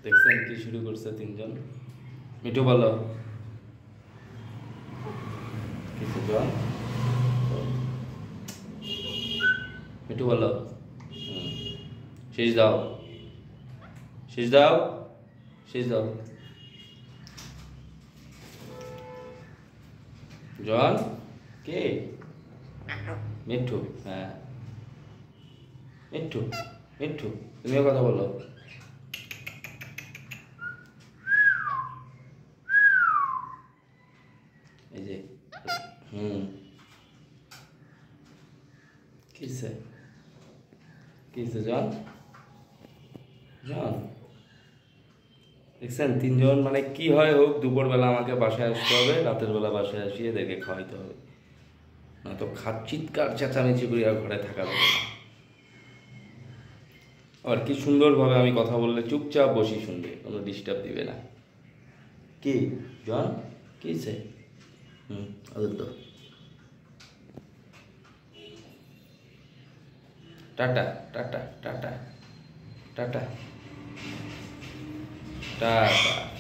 দেখছেন কি শুরু করছে তিনজন। মিঠু বলো কিছু জন, মিঠু বলো। শেষ দাও, শেষ দাও, শেষ দাও। জন কে? মিঠু, হ্যাঁ মিঠু, মিঠু তুমিও কথা বলো। এই যে কিসে কিসে জন, জন দেখছেন তিনজন, মানে কি হয় হোক দুপুরবেলা আমাকে বাসায় আসতে হবে, রাতের বেলা বাসায় আসিয়ে এদেরকে খাওয়াইতে হবে, না তো চিৎকার চেঁচামেচি করি আর ঘরে থাকা যাবে না। আবার কি সুন্দরভাবে আমি কথা বললে চুপচাপ বসি শুনবে, কোনো ডিস্টার্ব দিবে না। কি জন কিছে? Aditya tata, tata, tata, tata, tata.